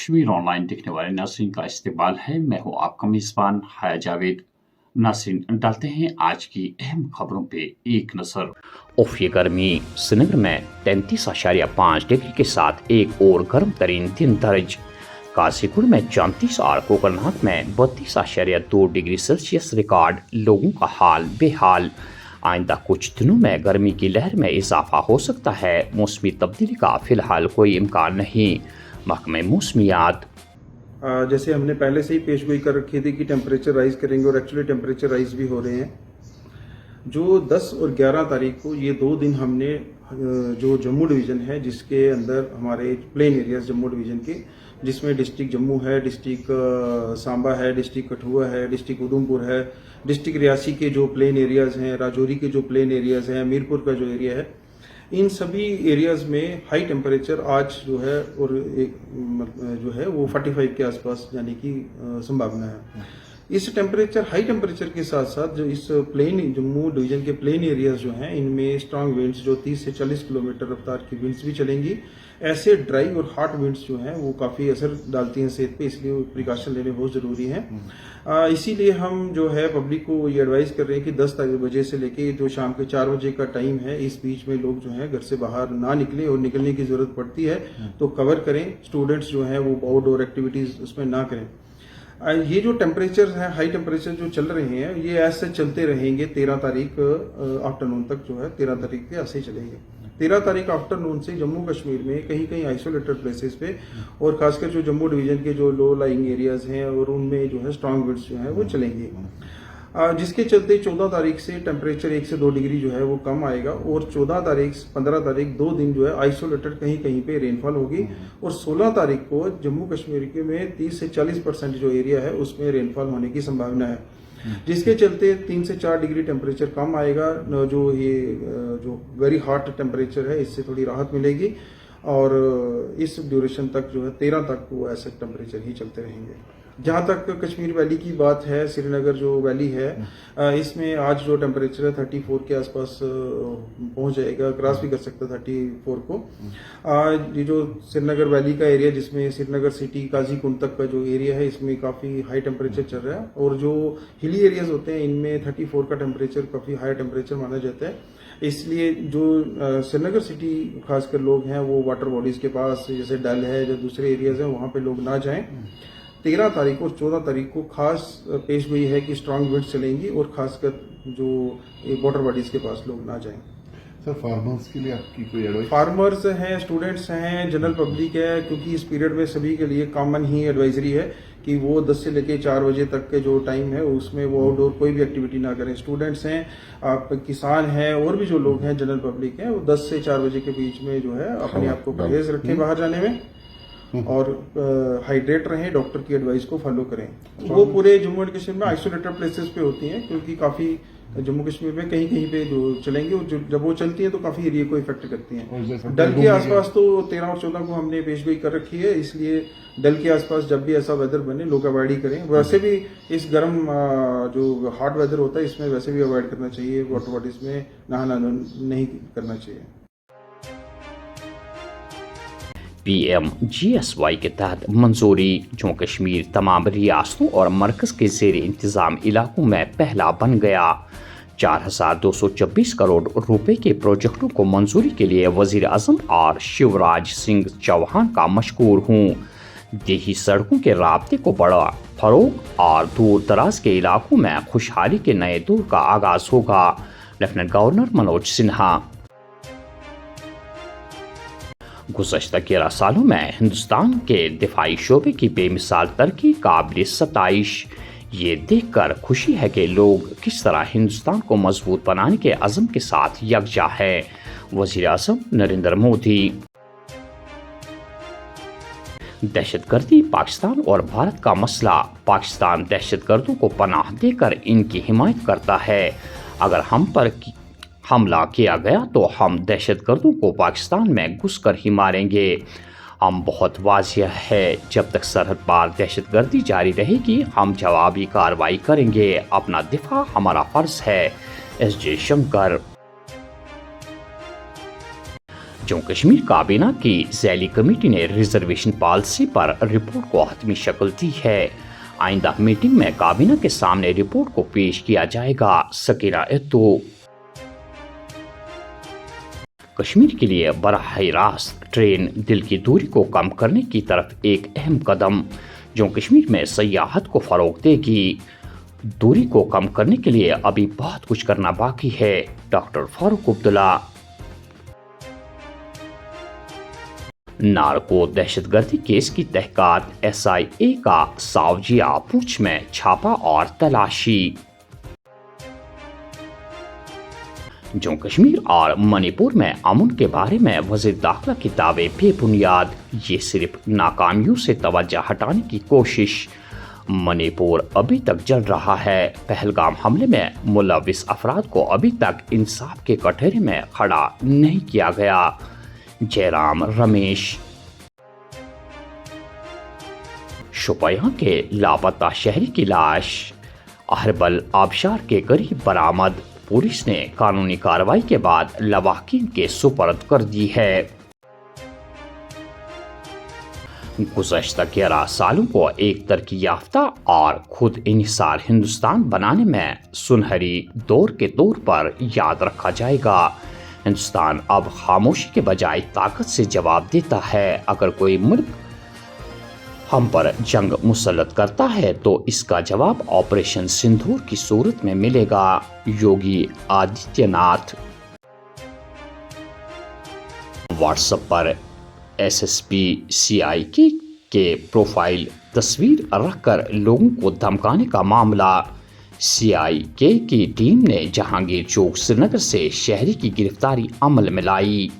Kashmir online देखने वाले नाज़रीन का इस्तकबाल है। मैं हूँ आपका मेज़बान हाया जावेद। नाज़रीन, डालते हैं आज की अहम खबरों पे एक नज़र। उफ़, ये गर्मी। श्रीनगर में 33.5 डिग्री के साथ एक और गर्म तरीन दिन दर्ज। काजीगुड़ में 34 और कोकरनाग में 32.2 डिग्री सेल्सियस रिकॉर्ड। लोगों का हाल बेहाल। आइंदा कुछ दिनों में गर्मी की लहर में इजाफा हो सकता है। मौसमी तब्दीली का फिलहाल कोई इम्कान नहीं। महकमे मौसमियात जैसे हमने पहले से ही पेशगोई कर रखी थी कि टेम्परेचर राइज करेंगे और एक्चुअली टेम्परेचर राइज भी हो रहे हैं। जो 10 और 11 तारीख को ये 2 दिन हमने जो जम्मू डिवीज़न है जिसके अंदर हमारे प्लेन एरियाज जम्मू डिवीज़न के, जिसमें डिस्ट्रिक्ट जम्मू है, डिस्ट्रिक्ट सांबा है, डिस्ट्रिक्ट कठुआ है, डिस्ट्रिक्ट उधमपुर है, डिस्ट्रिक्ट रियासी के जो प्लेन एरियाज़ हैं, राजौरी के जो प्लेन एरियाज़ हैं, मीरपुर का जो एरिया है, इन सभी एरियाज़ में हाई टेम्परेचर आज जो है और एक जो है वो 45 के आसपास जाने की संभावना है। इस टेम्परेचर हाई टेम्परेचर के साथ साथ जो इस प्लेन जम्मू डिवीज़न के प्लेन एरियाज जो हैं इनमें स्ट्रांग विंड्स जो 30 से 40 किलोमीटर रफ्तार की विंड्स भी चलेंगी। ऐसे ड्राई और हॉट विंड्स जो हैं वो काफ़ी असर डालती हैं सेहत पे, इसलिए प्रिकॉशन लेने बहुत ज़रूरी हैं। इसीलिए हम जो है पब्लिक को ये एडवाइस कर रहे हैं कि 10 बजे से लेके जो शाम के 4 बजे का टाइम है, इस बीच में लोग जो है घर से बाहर ना निकले, और निकलने की ज़रूरत पड़ती है तो कवर करें। स्टूडेंट्स जो हैं वो आउटडोर एक्टिविटीज़ उसमें ना करें। ये जो टेम्परेचर है, हाई टेम्परेचर जो चल रहे हैं, ये ऐसे चलते रहेंगे 13 तारीख आफ्टरनून तक जो है, 13 तारीख के ऐसे ही चलेंगे। 13 तारीख आफ्टरनून से जम्मू कश्मीर में कहीं कहीं आइसोलेटेड प्लेसेस पे और खासकर जो जम्मू डिवीजन के जो लो लाइंग एरियाज हैं और उनमें जो है स्ट्रांग विंड्स जो है वो चलेंगे, जिसके चलते 14 तारीख से टेम्परेचर 1 से 2 डिग्री जो है वो कम आएगा। और 14 तारीख 15 तारीख 2 दिन जो है आइसोलेटेड कहीं कहीं पे रेनफॉल होगी। और 16 तारीख को जम्मू कश्मीर के में 30 से 40% जो एरिया है उसमें रेनफॉल होने की संभावना है, जिसके चलते 3 से 4 डिग्री टेम्परेचर कम आएगा। जो ये जो वेरी हॉट टेम्परेचर है इससे थोड़ी राहत मिलेगी, और इस ड्यूरेशन तक जो है 13 तक वो ऐसे टेम्परेचर ही चलते रहेंगे। जहाँ तक कश्मीर वैली की बात है, श्रीनगर जो वैली है इसमें आज जो टेम्परेचर है 34 के आसपास पहुँच जाएगा, क्रॉस भी कर सकता है 34 को। ये जो श्रीनगर वैली का एरिया जिसमें श्रीनगर सिटी काजीकुंड तक का जो एरिया है इसमें काफ़ी हाई टेम्परेचर चल रहा है, और जो हिली एरियाज होते हैं इनमें 34 का टेम्परेचर काफ़ी हाई टेम्परेचर माना जाता है। इसलिए जो श्रीनगर सिटी खासकर लोग हैं वो वाटर बॉडीज के पास जैसे डल है, जो दूसरे एरियाज हैं वहाँ पे लोग ना जाएं। 13 तारीख और 14 तारीख को खास पेश गोई है कि स्ट्रांग विंड्स चलेंगी, और खासकर जो वाटर बॉडीज के पास लोग ना जाएं। सर, फार्मर्स के लिए आपकी कोई एडवाइस? फार्मर्स हैं, स्टूडेंट्स हैं, जनरल पब्लिक है, क्योंकि इस पीरियड में सभी के लिए कॉमन ही एडवाइजरी है कि वो 10 से लेके 4 बजे तक के जो टाइम है उसमें वो आउटडोर कोई भी एक्टिविटी ना करें। स्टूडेंट्स हैं, आप किसान हैं, और भी जो लोग हैं जनरल पब्लिक हैं, वो 10 से 4 बजे के बीच में जो है अपने आप को परहेज रखें बाहर जाने में, और हाइड्रेट रहें, डॉक्टर की एडवाइस को फॉलो करें। वो पूरे जम्मू एंड कश्मीर में आइसोलेटेड प्लेसेस पे होती हैं, क्योंकि काफ़ी जम्मू कश्मीर में कहीं कहीं पे जो चलेंगे, और जब वो चलती हैं तो काफ़ी एरिया को इफेक्ट करती हैं। डल के आसपास तो 13 और 14 को हमने पेशगोई कर रखी है, इसलिए डल के आसपास जब भी ऐसा वेदर बने लोग अवॉइड ही करें। वैसे भी इस गर्म जो हॉट वेदर होता है इसमें वैसे भी अवॉइड करना चाहिए, वाटर बॉडीज में नहाना नहीं करना चाहिए। PMGSY के तहत मंजूरी। जम्मू कश्मीर तमाम रियासतों और मरकज़ के ज़ेर इंतज़ाम इलाकों में पहला बन गया। 4224 करोड़ रुपए के प्रोजेक्टों को मंजूरी के लिए वज़ीर आज़म और शिवराज सिंह चौहान का मशकूर हूँ। देही सड़कों के राब्ते को बड़ा फरोग और दूर दराज के इलाकों में खुशहाली के नए दौर का आगाज होगा। Lieutenant governor Manoj Sinha. गुज़श्ता 11 सालों में हिंदुस्तान के दिफाई शोबे की बेमिसाल तरक्की काबिल सताइश। ये देखकर खुशी है कि लोग किस तरह हिंदुस्तान को मजबूत बनाने के अज़म के साथ यकजा है। वज़ीर आज़म नरेंद्र मोदी। दहशतगर्दी पाकिस्तान और भारत का मसला। पाकिस्तान दहशतगर्दों को पनाह देकर इनकी हिमायत करता है। अगर हम पर हमला किया गया तो हम दहशतगर्दों को पाकिस्तान में घुसकर ही मारेंगे। हम बहुत वाज़िह है, जब तक सरहद पार दहशतगर्दी जारी रहेगी हम जवाबी कार्रवाई करेंगे। अपना दिफा हमारा फ़र्ज है। SJ शंकर। जम्मू कश्मीर काबीना की ज़ैली कमेटी ने रिजर्वेशन पॉलिसी पर रिपोर्ट को हतमी शक्ल दी है। आइंदा मीटिंग में काबीना के सामने रिपोर्ट को पेश किया जाएगा। सकीना एत्तो। कश्मीर के लिए बराह रास्त ट्रेन दिल की दूरी को कम करने की तरफ एक अहम कदम। जम्मू कश्मीर में सयाहत को फरोग देगी। दूरी को कम करने के लिए अभी बहुत कुछ करना बाकी है। डॉक्टर फारूक अब्दुल्ला। नार्को दहशतगर्दी केस की तहकीकात SIA का सावजिया पूंछ में छापा और तलाशी। जम्मू कश्मीर और मणिपुर में अमन के बारे में वज़ीर दाखिला के दावे बेबुनियाद। ये सिर्फ नाकामियों से तवज्जो हटाने की कोशिश। मणिपुर अभी तक जल रहा है। पहलगाम हमले में मुलविस अफराद को अभी तक इंसाफ के कटहरे में खड़ा नहीं किया गया। जयराम रमेश। शोपियां के लापता शहरी की लाश अहरबल आबशार के करीब बरामद। पुलिस ने कानूनी कार्रवाई के बाद लवाहकीन के सुपर्द कर दी है। गुज़श्ता 11 सालों को एक तरक्की याफ्ता और खुद इन्हिसार हिंदुस्तान बनाने में सुनहरी दौर के तौर पर याद रखा जाएगा। हिंदुस्तान अब खामोशी के बजाय ताकत से जवाब देता है। अगर कोई मुल्क हम पर जंग मुसल्लत करता है तो इसका जवाब ऑपरेशन सिंदूर की सूरत में मिलेगा। योगी आदित्यनाथ। व्हाट्सएप पर SSP CIK के प्रोफाइल तस्वीर रखकर लोगों को धमकाने का मामला। CIK की टीम ने जहांगीर चौक श्रीनगर से शहरी की गिरफ्तारी अमल में लाई।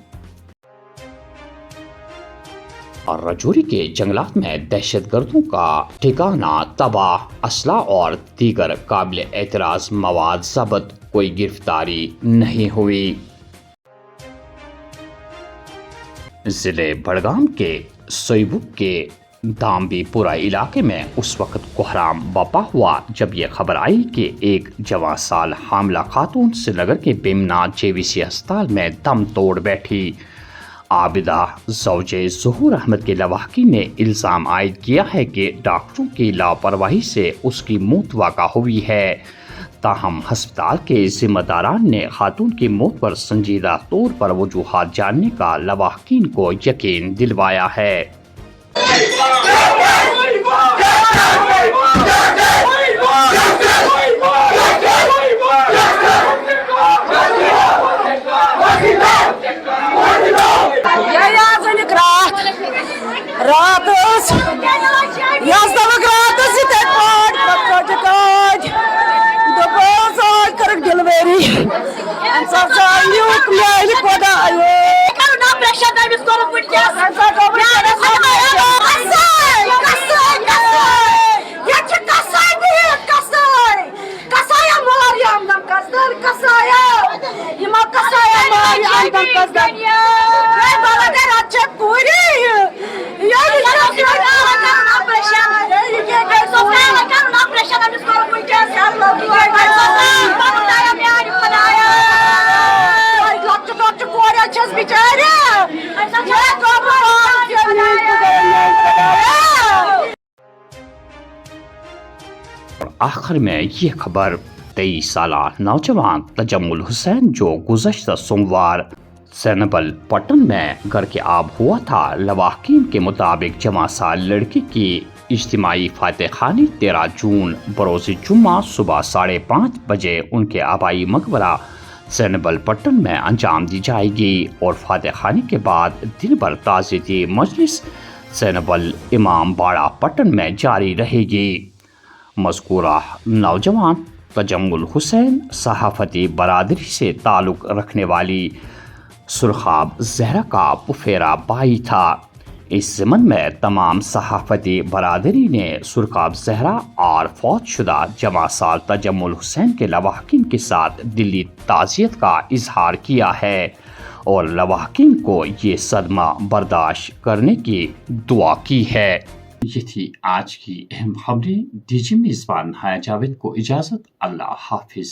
और राजौरी के जंगलात में दहशतगर्दों का ठिकाना तबाह। असला और दीगर काबिल एतराज मवाद जब्त। कोई गिरफ्तारी नहीं हुई। जिले बड़गाम के सोईबुक के दाम्बीपुरा इलाके में उस वक्त कोहराम बपा हुआ जब यह खबर आई कि एक जवां साल हामला खातून श्रीनगर के बेमना JVC अस्पताल में दम तोड़ बैठी। आबिदा ज़ौजे ज़हूर अहमद के लवाहकी ने इल्ज़ाम आयद किया है कि डॉक्टरों की लापरवाही से उसकी मौत वाक़ा हुई है। ताहम अस्पताल के जिम्मेदारान ने खातून की मौत पर संजीदा तौर पर वजूहात जानने का लवाहकीन को यकीन दिलवाया है। आखिर में ये खबर 23 साल नौजवान तजम्मुल हुसैन जो गुज़श्ता सोमवार सैनबल पट्टन में घर के आब हुआ था। लवाहकीन के मुताबिक जवां साल लड़की की इज्तिमाई फातेखानी 13 जून बरोज़ जुम्मा सुबह 5:30 बजे उनके आबाई मकबरा सैनबल पट्टन में अंजाम दी जाएगी और फातेखानी के बाद दिन भर ताज़ियती मजलिस सैनबल इमाम बाड़ा पट्टन में जारी रहेगी। मज़कूरा नौजवान तजम्मुल हुसैन सहाफ़ती बरादरी से ताल्लुक़ रखने वाली सुरखाब ज़हरा का पुफेरा भाई था। इस ज़मन में तमाम सहाफ़ती बरादरी ने सुरखाब ज़हरा और फौतशुदा जवां साल तजम्मुल हुसैन के लवाहकीन के साथ दिली ताज़ियत का इजहार किया है और लवाहकीन को ये सदमा बर्दाश्त करने की दुआ की है। ये थी आज की अहम खबरें। दीजिए मेज़बान हाया जावेद को इजाज़त। अल्लाह हाफिज़।